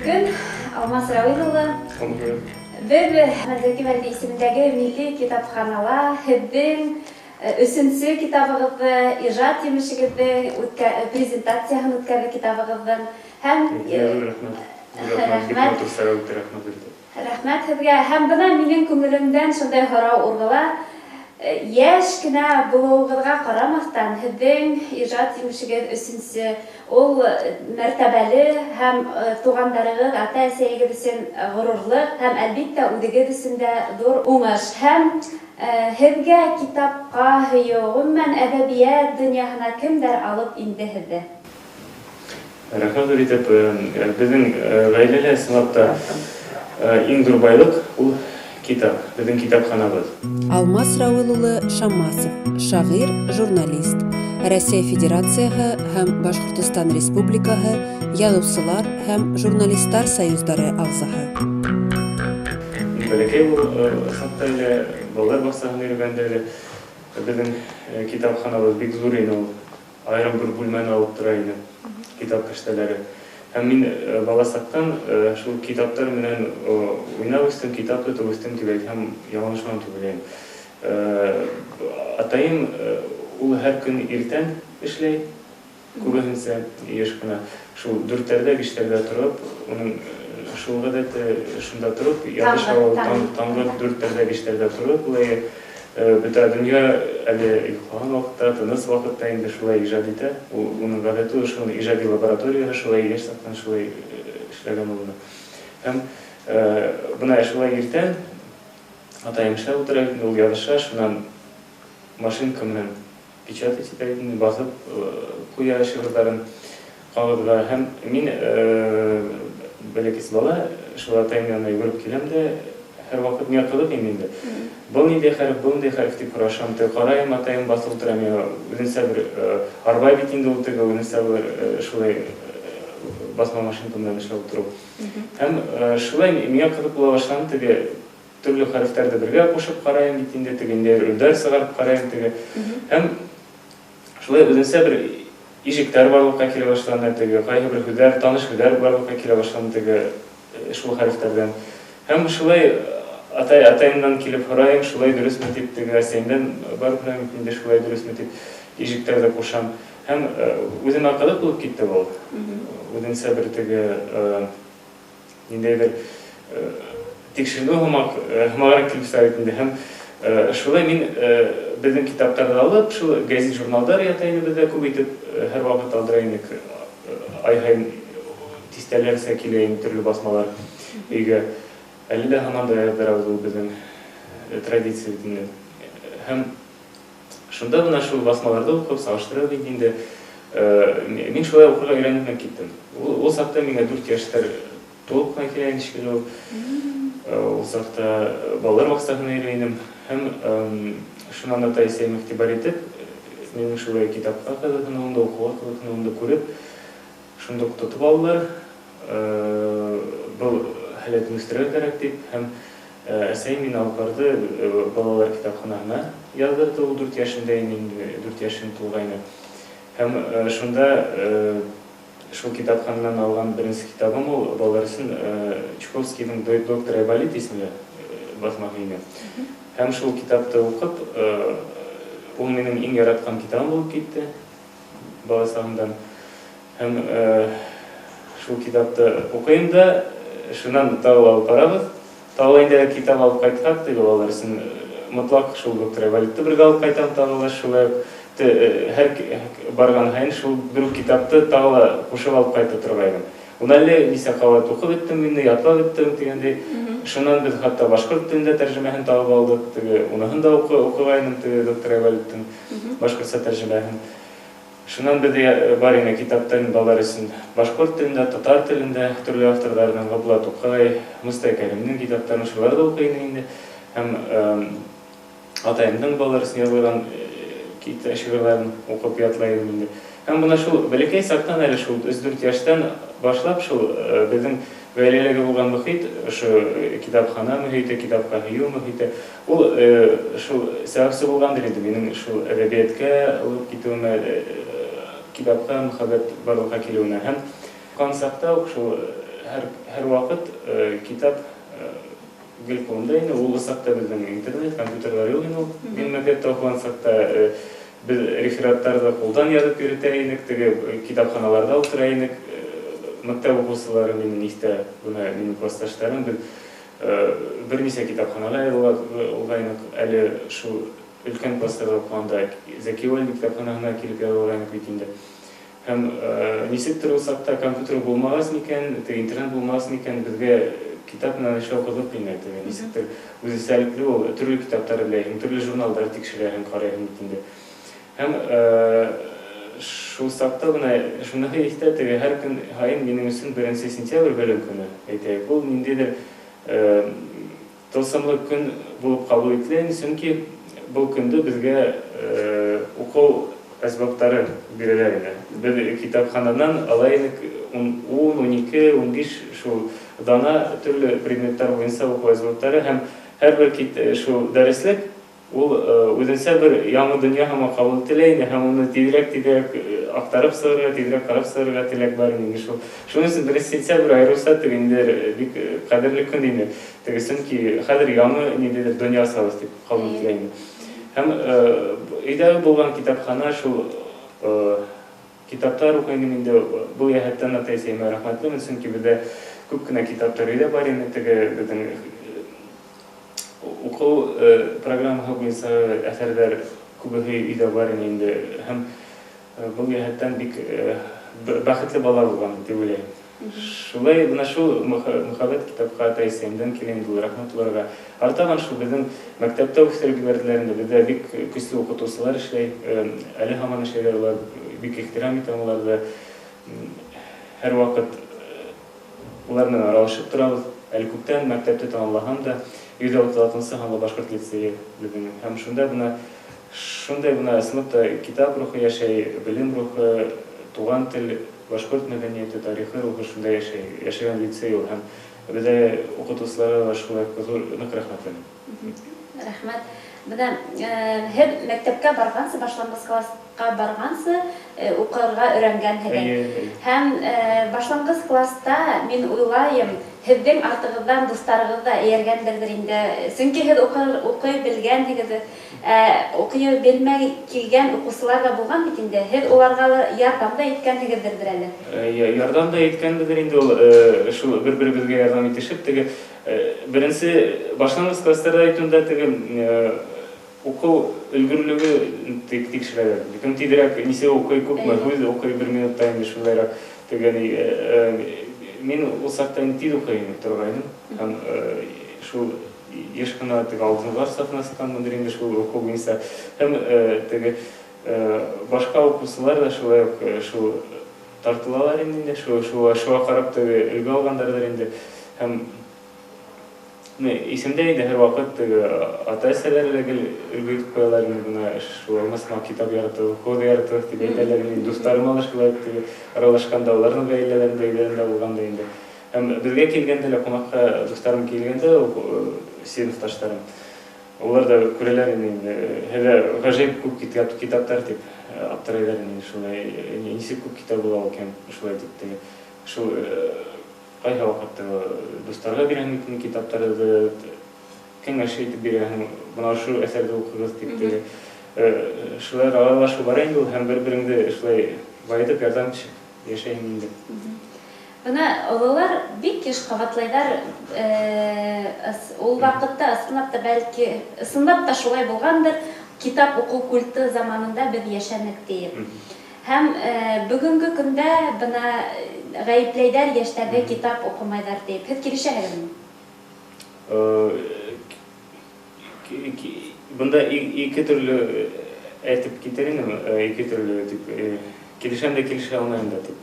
күн, Алмас Рауиловна. Бер Мәлзәки Мәлди исемендәге милли китапханала һеҙҙең өсөнсө китабығыҙҙы, ижад емешегеҙҙе, презентацияһын үткәрҙе китабығыҙҙың. Рәхмәт һеҙгә. Һәм бына минең күңелемдән шундай һорау урғыла. Йәш кенә булыуығыҙға ҡарамаҫтан, һеҙҙең ижад емешегеҙ өсөнсө, ул мәртәбәле һәм туғандарығыҙ, ата-әсәйегеҙ өсөн ғорурлы һәм әлбиттә үҙегеҙ өсөн дә ҙур уңыш. Һәм һеҙгә китапҡа һөйөү, ғөмүмән әҙәбиәт донъяһына кемдәр алып инде һеҙҙе? Рәхмәт итеп, беҙҙең ғаиләлә ысынлап иң ҙур байлыҡ ул китап, беҙҙең китапханабыҙ. Алмас Рауил улы Шаммасов, шағир, журналист, Россия Федерацияһы һәм Башҡортостан Республикаһы Яҙыусылар һәм журналистар союздары ағзаһы. Бәләкәй ул саҡта әле балалар баҡсаһына йөрөгәндә әле беҙҙең китапханабыҙ бик ҙур ине, ул айырым бер бүлмәне алып тора ине, китап кәштәләре. Һәм мин бала саҡтан шул китаптар менән уйнап үстем, китап тотоп үстем тип әйтһәм яңылышмам тип уйлайым. Атайым ул һәр көн иртән эшләй, күбеһенсә йыш ҡына. Шул 4-тәрҙә, 5-тәрҙә тороп, уның шул ғәҙәте шунда тороп, таңғы 4-тәрҙә, 5-тәрҙә тороп, улай бөтә донъя әле йоҡлаған ваҡытта, тыныс ваҡытта инде шулай ижад итә. Уның ғәҙәте шул ижади лабораторияһы шулай йәш саҡтан шулай эшләгән улны. Һәм бына шулай иртән атайым эшләп ултыра, ул яҙыша, шунан машинка менән печатать итә, баҫып ҡуя шиғырҙарын ҡағыҙға. Һәм мин бәләкәс бала шул атайым янына йүгереп киләм дә, һәр ваҡыт миңә ҡыҙыҡ инде. Был ниндәй хәреф, был ниндәй хәреф дип һорашам. Ҡарайым, атайым баҫып ултыра, миңә үҙенсә бер арбай бит инде ул теге, үҙенсә бер шулай баҫма машинка менән эшләп ултырыу. Һәм шулай миңә ҡыҙыҡ була башланы, теге төрлө хәрефтәрҙе бергә ҡушып ҡарайым бит инде, теге инде өлдәр сығарып ҡарайым теге. Һәм шулай үҙенсә бер ижектәр барлыҡҡа килә башланы, теге ҡайһы бер һүҙҙәр, таныш һүҙҙәр барлыҡҡа килә башланы теге шул хәрефтәрҙән. Һәм шулай атайымдан килеп һорайым, шулай дөрөсмө тип, теге әсәйемдән барып һорайым, инде шулай дөрөсмө тип, ижектәрҙе ҡушам. Һәм үҙемә ҡыҙыҡ булып китте был. Үҙенсә бер теге ниндәйҙер тикшеренеү һымағыраҡ килеп сығар инде. Һәм шулай мин беҙҙең китаптарҙы алып, шул гәзит журналдар ята ине беҙҙә күп итеп, һәр ваҡыт алдыра инек. Ай һайын тиҫтәләрсә килә ине төрлө баҫмалар өйгә. Әле дә һаман да яҙҙырабыҙ ул беҙҙең традиция бит. Һәм шунда бына шул баҫмаларҙы уҡып, сағыштырып бит инде. Мин шулай уҡырға өйрәнеп киттем. Ул саҡта миңә 4 йәштәр тулып ҡына килә ине шикелле ул. Ул саҡта балалар баҡсаһына йөрөйнем. Һәм шунан ата-әсәйем иғтибар итеп, минең шулай китапҡа ҡыҙыҡһыныуымды, уҡыуға ҡыҙыҡһыныуымды күреп, шунда уҡ тотоп алдылар. Был һәләтен үҫтерергә кәрәк дип, һәм әсәйем мине алып барды балалар китапханаһына яҙҙырҙы. Ул 4 йәшендә ине, 4 йәшен тулғайны. Һәм шунда шул китапхананан алған беренсе китабым ул балалар өсөн Чуковскийҙың «Доктор Айболит» исемле баҫмаһы ине. Һәм шул китапты уҡып, ул минең иң яратҡан китабым булып китте бала сағымдан. Һәм шул китапты уҡыйым да, шунан тағы алып барабыҙ. Тағы инде китап алып ҡайтҡаҡ, теге балалар өсөн мотлаҡ шул «Доктор Айболитты» бергә алып ҡайтам тағы ла шулай. Һәр барған һайын шул бер китапты тағы ла ҡушып алып ҡайта торғайным. Уны әле нисә ҡабат уҡып бөттөм, инде ятлап бөттөм тигәндәй. Шунан беҙ хатта башҡорт телендә тәржемәһен табып алдыҡ. Теге уныһын да уҡығайным, теге «Доктор Айболиттың» башҡортса тәржемәһен. Шунан беҙ бар ине китаптан балалар өсөн башҡорт телендә, татар телендә, төрлө авторҙарҙың Ғабдулла Туҡай, Мостай Кәримдең китаптарын шулар да уҡый инде. Һәм атайымдың балалар өсөн яҙылған шиғырҙарын уҡып ятлайым инде. Һәм бына шул бәләкәй саҡтан әле шул 3-4 йәштән башлап шул беҙҙең ғаиләләге булған мөхит, ошо китапхана мөхите, китапҡа һөйөү мөхите, ул шул сәбәпсе булғандыр инде минең шул әҙәбиәткә алып китеүемә, китапҡа мөхәббәт барлыҡҡа килеүенә. Һәм ҡан саҡта уҡ шул һәр вакыт китап гел қолында ине, ул сакта безнең интернет, компьютерлар юк ине, мин мәктәптә укыган сакта без рефераттарды қолдан язып йөртә идек, теге китапханаларда утыра идек. Мәктәп укучылары минем истә, буны минем классташларым берничә китапханага укыйнык, әле шу өлкән классларда укыганда Зәки Валидов китапханасына килеп язылган бит инде. Һәм ничектер ул сакта компьютер булмагас микән, интернет булмагас микән, безгә китап менән эшләү кызык ине. Ничектер үзенчәлекле ул төрле китаптар белән, төрле журналлар тикшерәһең, карайһың инде. Һәм шул сакта гына шундый истә, теге һәр көн һайын минем өчен 1 сентябрь бәлем көне. Әйтәйек, ул ниндидер тылсымлы көн булып кабул ителә, чөнки бу көндә безгә уку әсбаптары бирәләр иде. Без китапханадан алайнык 10, 12, 15 шул дана төрле предметтар буенча уку әсбаптары һәм һәрбер шул дәреслек ул үзенчә бер яңа дөнья һәм кабул ителә иде һәм уны тизрәк актарып сырга, тизрәк карап сырга теләк бар иде шул. Шуның өчен 1 сентябрь айрылса дигәндер бик кадерле көн иде. Тегесенки хәзер яңа ниндидер дөнья сабыз дип кабул ителә иде. Һәм өйдә булган китапхана шул китаптар укыйм инде, бу яһәттән атайсыйм рәхмәтле, чөнки бездә күп кенә китаптар өйдә бар иде, теге безнең уку программаһы буенча әсәрләр күбеһе өйдә бар инде. Һәм бу яһәттән бик бәхетле бала булган дип уйлыйм. Шулай бuna шул мөхәббәт китапка атайсыймдан килгән ул рәхмәтләргә. Артаган шул безнең мәктәптә үстереп җибәрделәрендә бездә бик көчле укытучылар эшләй, әле һаман эшләйләр, улар бик ихтирам итәм уларны. Һәр вакыт улар белән аралашып торабыз. Әле күптән мәктәптә тәмамлаган да 136 һәм башкорт лицее безнең. Һәм шундай гына сыныпта китап рухы яшәй, белем рухы, туган тел, башкорт мәдәнияте, тарихы рухы шунда яшәгән лицей ул. Һәм бездә укытучыларга шулай нык рәхмәтләнәм. Рәхмәт. Менә һәр мәктәпкә баргансы, башлангыч класска баргансы, укырга өйрәнгәнһегез. Һәм башлангыч класста мин уйлайм, һездән артыгыздан дусларыгыз да эйәргәндер инде. Чөнки һез укый белгәнһегез, укый белмәй килгән укучылар да булган бит инде. Һез уларга ярдәм да иткәнһегездер әле. Ярдәм да иткәндер инде ул, шул бер-беребезгә ярдәм итешеп, теге беренче башлангыч классларда әйтүндә теге уку өлгөрлүгү тикшерәләр. Кем тизрәк ничә укый, күпме үзе укый 1 минутта инде шулайрак. Теге мин ул сакта тиз укыйм торгайным. Һәм шул еш кына теге алдынгар сафнасыккан мындыр инде шул уку буенча. Һәм теге башка укучылар да шулай шул тартылалар инде, шуга карап теге өлгө алгандардыр инде. Һәм исемдә иде һәр вакыт ата-әсәләр өлгө итеп куялар инде, буна шул алмасма китап яратып, код яратып дип әйтәләр инде. Дусларым алышкылар аралашканда, аларның гаиләләрендә булганда инде. Һәм безгә килгәндә, кунакка дусларым килгәндә, сыйныфташларым, улар да күрәләр инде, һәлә гаҗәп күп китаптар дип аптырайлар инде. Шулай ничек күп китап була икән, шулай дип. Шул кайһы вакытта дусларга бирәм китаптарды, киңәш итеп бирәм, буна шу әсәрдә укыгыз дип. Шулай аралашу бар инде, һәм бер-береңне шулай баетып ярдәм итеп яшәйм инде. Бuna олылар бик еш кабатлайлар, ул вакытта ысынлап та бәлки, ысынлап та шулай булгандыр, китап уку культы заманында без яшәнек дип. Һәм бүгенге көндә бuna гаепләйдәр яшьләргә китап укымайлар дип. Һез килешәһегезме? Бunda ике төрле әйтеп китерим, ике төрле дип килешәм дә килешә алмыйм да дип.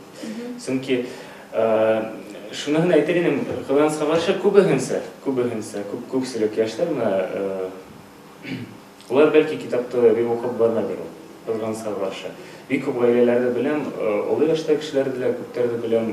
Чөнки шуны гына әйтерем, кылганска каршы күбеһенсә, күпселек яшьләр улар бәлки китапты бик укып бармадыр. Кылганска каршы. Бик күп гаиләләрдә беләм, олы яшьтә кешеләрдә дә күптәрдә беләм,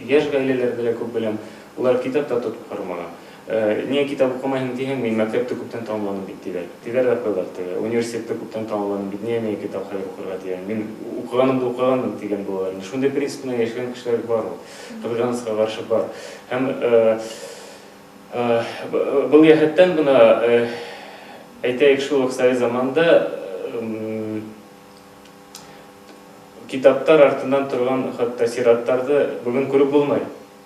яшь гаиләләрдә дә күп беләм. Улар китапта тотып кармаган. не китап укымайсың дисең, мен мәктепте күптән тамамладым бит диләр. Диләр дә куйлар теге. Университетте күптән тамамладым бит, не мен китап хәзер укырга дигән. Мен укыганымды укыганмын дигән булалар. Шундай принцип менән яшәгән кешеләр бар. Кызганычка каршы бар. Һәм был яһәттән бuna әйтәйек шул ук совет заманында китаптар артыннан торган хатта сираттарды бүген күреп булмай.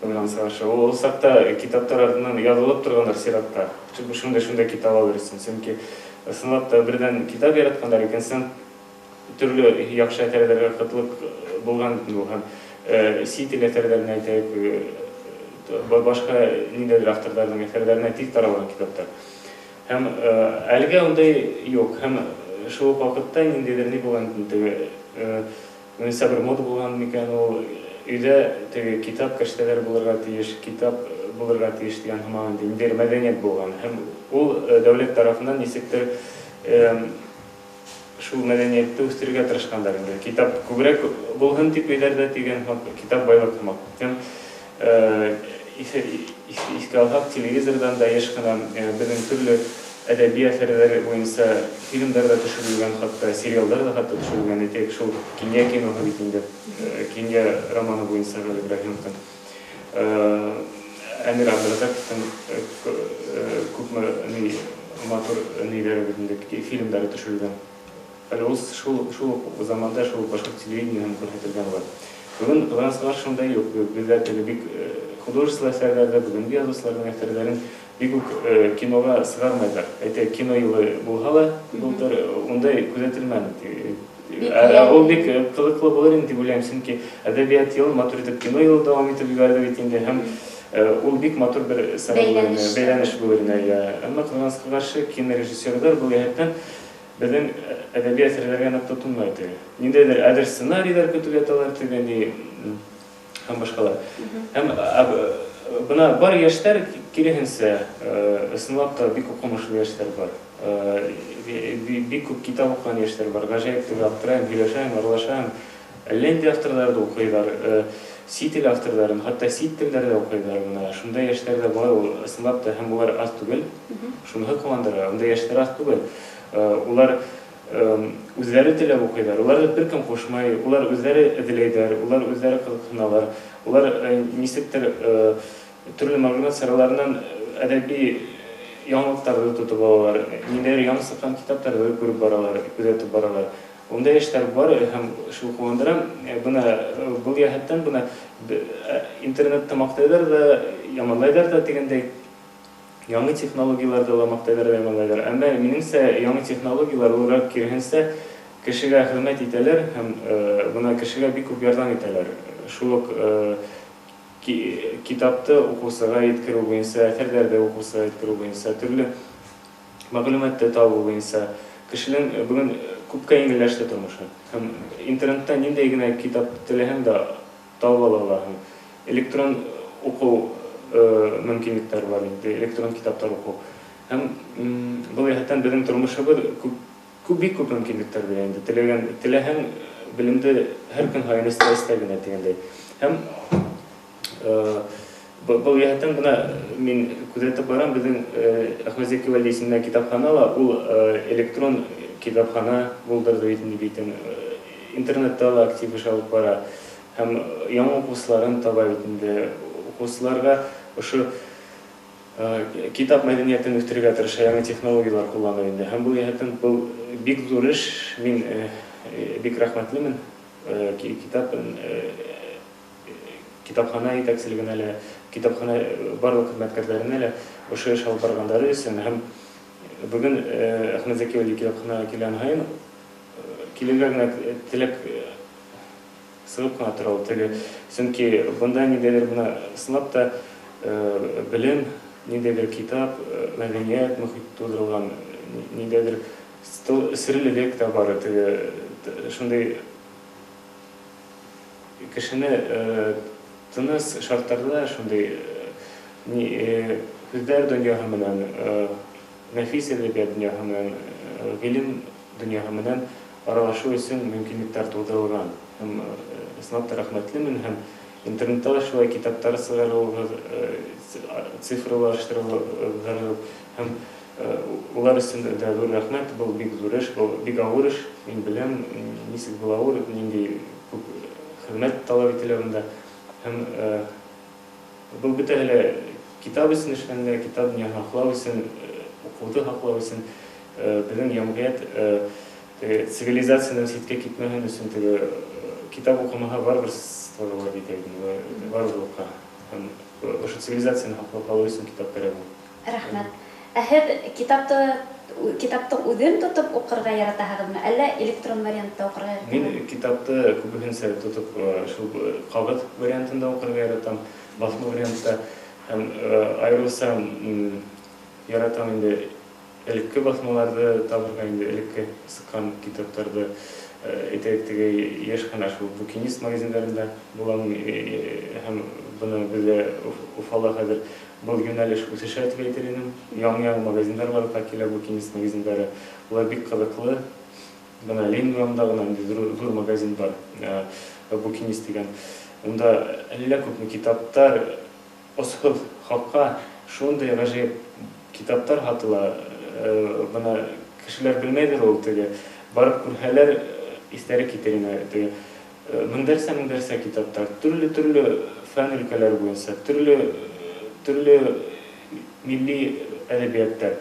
Ул сакта китаптар артыннан язылып торганнар сираттар. Шундай китап алырсың. Сөнки ысынлап та бердән китап яраткандар икәнсең, төрле яхшы әсәрләргә кытылык булган бу һәм сит әсәрләрне әйтәйек, башка ниндидер авторларның әсәрләренә тиз таралган китаптар. Һәм әлегә ундай юк. Һәм шул вакытта ниндидер ни булган теге Mesela bir moda bulgan mıkan o üde teги kitap kaçtalar bulurga tiyiş, kitap bulurga tiyiş diyen hemen dinler medeniyet bulgan. Hem o devlet tarafından nisektir şu medeniyette üstürge tırışkanlar indi. Kitap kübrek bulgan tip ederdi diyen kitap baylık hemen. Hem iskalhak televizordan da yaşkanan bizim türlü әдәби әсәрләр буенча фильмдар да төшерелгән, хатта сериалдар да хатта төшерелгән. Тек шул кино киноһы бит инде. Кино романы буенча Ибраһимовтан Әмир Абдуллаһовтан күпме матур ниләр бит фильмдар төшерелгән. Әле ул шул заманда шул башка телевидениене күрсәтелгән бар. Бүген планлар шундай юк. Бездә бик художественный әсәрләрдә бүген язучыларның әсәрләрен бик кинога сыгармайдар. Әйтә кино юлы булгала, булдыр, ундай күзәтелмәде. Ул бик кызыклы булыр инде дип уйлыйм, чөнки әдәбият юлы матур итеп кино юлы дәвам итеп җибәрде бит инде һәм ул бик матур бер бәйләнеш булыр иде. Әмма кызганычка каршы кинорежиссерлар бу яһәттән безнең әдәби әсәрләргә нык тотынмайды. Ниндидер әдер сценарийлар көтеп яталар дигәндәй һәм башкалар. Һәм бuna бар яшьләр киресенчә, ысынлап та бик укымышлы яшьләр бар. Бик күп китап укыган яшьләр бар. Гаҗәеп дип аптырайм, һөйләшәм, аралашам. Әллә инде авторларда укыйлар, сит ил авторларын, хатта сит телләрдә укыйлар. Шундай яшьләр дә бар, ысынлап та һәм булар аз түгел. Шуны кыландыра, анда яшьләр аз түгел. Улар үзләре теләп укыйлар. Улар беркем кушмай, улар үзләре эзләйдер, улар үзләре кызыксыналар. Улар нисектер төрле мәгълүмат сараларынан әдәби яңалыктарды тотып алалар. Ниндидер яңа сыккан китаптарды күреп баралар, күзәтеп баралар. Унда яшьләр бар һәм шул куандыра. Бу яһәттән интернетта мактайлар да, яманлайлар да дигәндәй яңа технологияларда да мактайлар да яманлайлар. Әмма минемчә яңа технологиялар уларга кирһенсә кешегә хезмәт итәләр һәм буна кешегә бик күп ярдәм итәләр. Шул китапты укусыга yetkерү буенча, әсәрләрдә укусыга yetkерү буенча, төрле мәгълүматты табу буенча кешенең бүген күпкә иңелләште тормышы. Һәм интернетта ниндәй генә китап теләһәң дә табып ала. Электрон уку мөмкинлекләр бар инде, электрон китаптар уку. Һәм бу яһәттән безнең тормышыбыз бик күп мөмкинлекләр бирә инде. Теләһәң билимде һәр көн һайын истәгән дигәндәй. Һәм бұл яһәттән бuna мин күзәтеп барам, безнең Әхмәт Зәки Вәли исемле китапханала ул электрон китапхана булдырды бит инде. Интернетта ла актив эш алып бара. Һәм яңа укучыларын таба бит инде. Укучыларга ошо китап мәдәниятен үстерергә тырыша, яңа технологиялар куллана инде. Һәм бу яһәттән бу бик зур эш. Мин бик рәхмәтлемен китапхана итәкчелегенә әле, китапхана барлык хезмәткәрләренә әле ошо эш алып баргандары өчен һәм бүген Әхмәт Зәки Вәли китапханага килгән һайын килергә генә теләк сыгып кына тора ул теге. Чөнки бында ниндидер буна сынап та белем, ниндидер китап, мәдәният мөхит тудырылган, ниндидер серлелек тә бар. Шундай кешене тыныс шартларда шундай күздәр дөньяһы менән, нәфис әдәбият дөньяһы менән, гыйлем дөньяһы менән аралашу өчен мөмкинлекләр тудырылган. Һәм исламда рәхмәтлемен һәм интернетта шулай китаптар сыгарылган, цифрлаштырылып һәм улар өчен дә зур рәхмәт, был бик зур эш, был бик авыр эш. Мин беләм, ничек был авыр, нинди күп хезмәт таләп ителә монда. Һәм был бит әле китап өчен эшләнгән, китапны һаклау өчен, укуды һаклау өчен безнең җәмгыять цивилизациянең читкә китмәгән өчен китап укымага барыбер сорауга бит барыбызга. Һәм ошо цивилизацияны һаклап калу өчен китап кирәк. Рәхмәт. Һез китапты үҙен тотып укырга яратаһығыҙмы, әллә электрон вариантта укырга яратаһығыҙмы? Мин китапты күбеһенсә тотып шул кағыҙ вариантында укырга яратам, басма вариантта. Һәм айырылса яратам инде элекке басмаларды табырга, инде элекке сыккан китаптарды әйтәктеге еш кына шул букинист магазиндарында булам. Һәм буны бездә Уфала хәзер был юнәлеш үсешә дип әйтер идем. Яңа магазиндар бар, килә букинист магазиннары. Улар бик кызыклы. Бына Ленинда гына зур магазин бар, букинист дигән. Унда әллә күпме китаптар осхыл халыкка шундай гаҗәп китаптар һатыла. Бына кешеләр белмәйдер ул теге. Барып күрһәләр истәре китер инде. Меңдәрсә китаптар, төрле фән өлкәләре буенча, төрле милли әдәбияттар,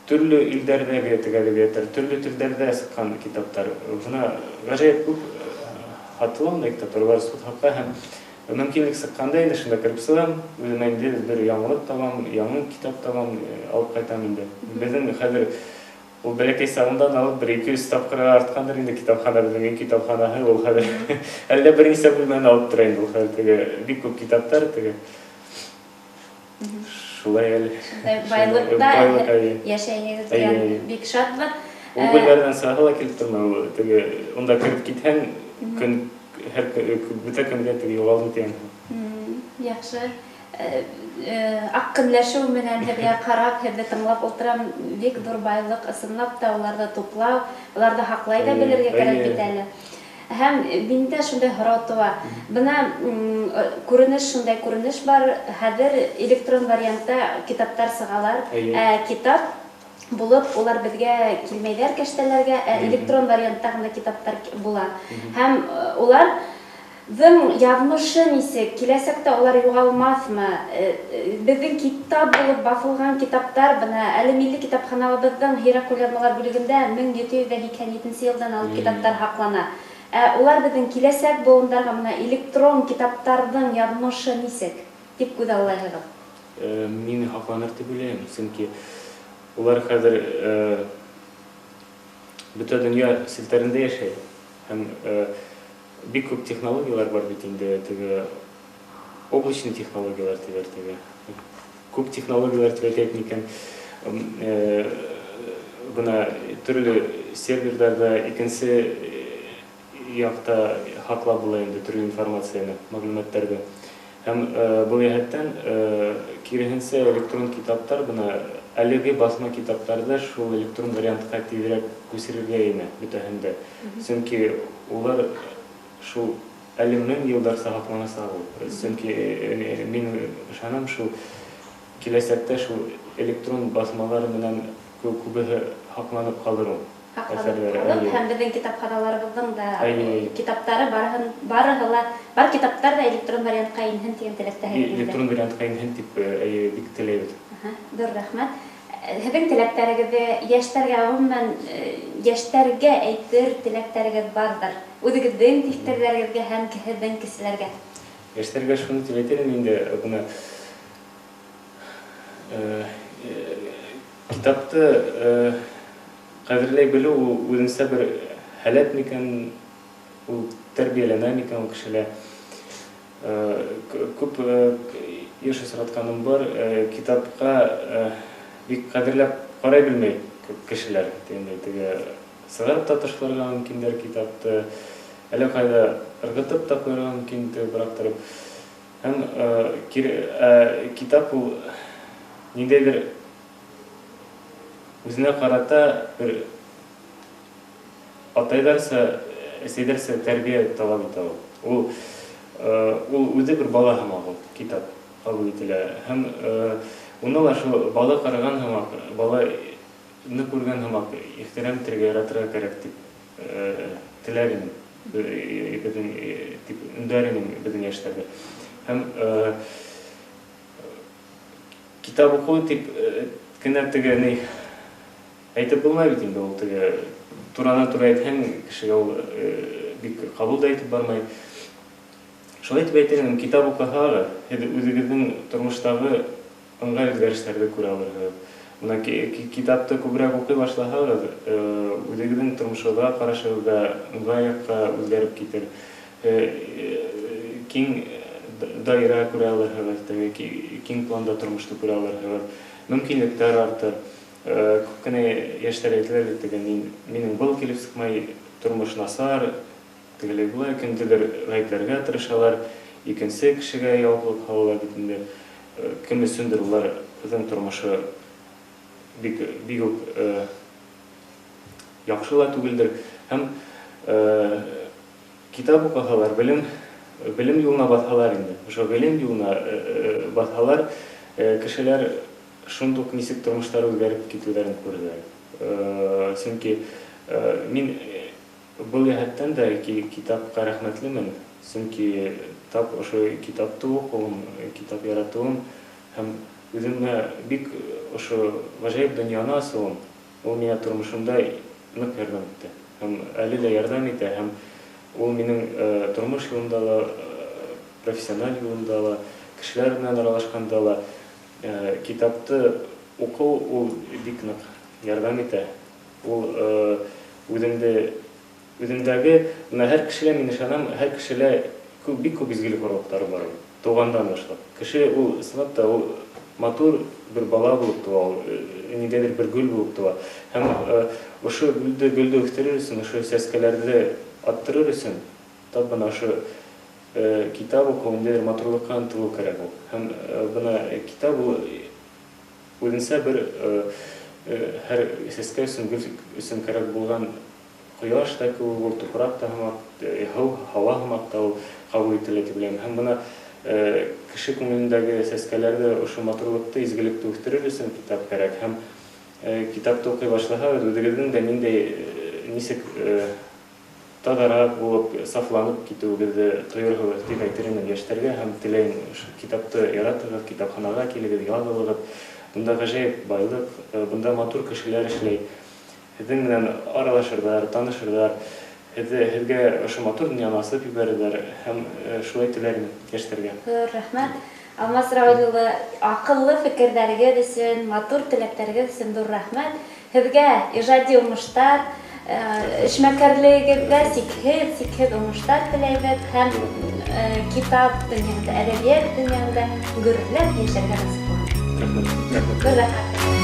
төрле илдәрдәге әдәбияттар, төрле телдәрдә сыккан китаптар. Бuna гаҗәп күп хатылган китаптар бар хакка һәм мөмкинлек сыкканда инде шунда кирип сыгам, үземә инде бер яңалык табам, яңа китап табам, алып кайтам инде. Безнең хәзер ул бәләкәй сагындан алып 1-200 тапкырга арткандыр инде китапхана, безнең китапханаһы ул хәзер әллә берничә бүлмәне алып тора инде ул хәзер теге бик күп китаптар теге. Шулай әле. Байлыкта яшәйһегез дигән бик шатмын. Ул бүлмәдән сагыла килеп тормый, теге унда кирип китһәң, көн һәр бөтә көнгә теге югалып китәм. Яхшы. Ак көнләшү менән һәргә карап, һәрдә тыңлап ултырам, бик зур байлык, ысынлап та уларда туплау, уларда хаклай да белергә кирәк бит әле. Һәм миндә шундай һорау туа. Бына шундай күренеш бар, хәзер электрон вариантта китаптар сыгалар. Китап булып улар безгә килмәйләр кәштәләргә, электрон вариантта гына китаптар була. Һәм улар язмышы нисек, киләсәктә улар югалмасмы? Безнең китап булып басылган китаптар, бына әле милли китапханабызның Хирак уйланмалар бүлегендә 1787 елдан алып китаптар һаклана. Улар безнең киләсәк буындарга мына электрон китаптарның язмышы нисек дип күз аллайһығыз? Мин һакланыр дип уйлыйм, чөнки улар хәзер бөтә дөнья селтәрендә яшәй. Һәм бик күп технологиялар бар бит инде, теге облачный технологиялар теге. Күп технологиялар дип микән. Бuna төрле серверларда икенче якта хаклап була инде төрле информацияны, мәгълүматларны. Һәм бу яһәттән киресенчә электрон китаптар бuna әлеге басма китапларда шул электрон вариантка тизрәк күчерергә ине бөтәһендә. Чөнки улар шул әлемнең елдар сагатлана сагыл. Чөнки мин ышанам шул киләсәктә шул электрон басмалар менән күбе хакланып калыр ул. Һәм безнең китапханаларыбызның да китаптары бар китаптар да электрон вариантка инһен дигән теләктә. Электрон вариантка инһен дип бик теләйбез. Dur рәхмәт. Һеҙҙең теләктәрегеҙҙе йәштәргә әйтер теләктәрегеҙ барҙыр. Үҙегеҙҙең тиҫтерҙәрегеҙгә һәм һеҙҙең кешеләргә. Йәштәргә шуны тип әйтәм инде, бына китапты кадерләй белү үзенсә бер һәләт микән, ул тәрбияләнә микән ул кешеләр. Күп еш осратканым бар, китапка бик кадерләп карай белмәй күп кешеләр. Теге сыгарып та ташларга мөмкиндер китапты, әле кайда ыргытып та куярга мөмкин бирактырып. Һәм китап ул ниндәйдер үзенә карата бер атайдарса, әсәйдәрсә тәрбия талап итә ул. Ул үзе бер бала һымак ул китап. кабул ителә. Һәм уны ла шул бала караган һәм баланы күргән һәм ихтирам итәргә, яратырга кирәк дип теләр идем. Безнең дип өндәр идем безнең яшьләргә. Һәм китап уку дип кенә теге ни әйтеп булмай бит инде ул теге тураны-туры әйтһәң кешегә ул бик кабул да итеп бармай. Шулай итеп әйтәм, китап укыһагыз, үзегезнең тормыштагы ыңгай үзгәрешләрне күрә алырсыз. Менә китапты күбрәк укый башласагыз, үзегезнең тормышыгызга карашыгыз да ыңгайга үзгәреп китер. Киң даирә күрә алырсыз, киң планда тормышты күрә алырсыз. Мөмкинлектәр артыр. Күп кенә яшьләр әйтәләр бит теге, минең был килеп сыкмай, тормыш насар, тегеләй була, кемдедер гаепләргә тырышалар, икенче кешегә яуаплык һалалар бит инде. Кем өчендер улар үзенең тормышы бик үк яхшы ла түгелдер. Һәм китап укыһалар, белем юлына батһалар инде. Ошо белем юлына батһалар, кешеләр шундук нисек тормыштары үзгәреп китүләрен күрәләр. Чөнки мин был яһәттән дә китапка рәхмәтлемен. Чөнки ошо китапты укуым, китап яратуым һәм үземне бик ошо гаҗәеп дөньяны асуым, ул миңа тормышымда нык ярдәм итте. Һәм әле дә ярдәм итә, һәм ул минең тормыш юлымда ла, профессиональ юлымда ла, кешеләр белән аралашканда ла китапты уку ул бик нык ярдәм итә. Ул үземдәге, менә һәр кешелә мин ышанам, һәр кешелә бик күп изгелек орлыктары бар. Тугандан башлап. Кеше ул исламда да ул матур бер бала булып туа, нидәдер бер гөл булып туа. Һәм ошо гөлдө үстерер өчен, ошо сәскәләрне аттырыр өчен, табына ошо китап укуу, нидәдер матурлыкка ынтылу кирәк ул. Һәм бына китап ул үзенчә бер һәр сәскә өчен, гөл өчен кирәк булган кояш та ул, тупрак та һәм һава һәм та ул кабул ителә дип беләм. Һәм бына кеше күңелендәге сәскәләрдә ошо матурлыкты, изгелекте үстерер өчен китап кирәк. Һәм китапты укый башласагыз, үзегезнең дә ниндәй нисек тадарак булып, сафланып китүегезне тоерыгыз дип әйтер идем яшьләргә. Һәм теләйм, китапты яратыгыз, китапханага килегез, язылыгыз. Бунда гаҗәеп байлык, бунда матур кешеләр эшләй. Һезнең белән аралашырдар, танышырдар. Һезгә ошо матур дөньяны асып җибәрерләр һәм шулай теләр яшьләргә. Рәхмәт. Алмаз Равил улы, акыллы фикерләрегез өчен, матур теләкләрегез өчен зур рәхмәт. Һезгә иҗади уңыштар, эшмәкәрлегегезгә сикһез уңыштар теләйбез һәм китап дөньясында, әдәбият дөньясында гөрләп яшәргә насыйп булсын. Рәхмәт. Рәхмәт.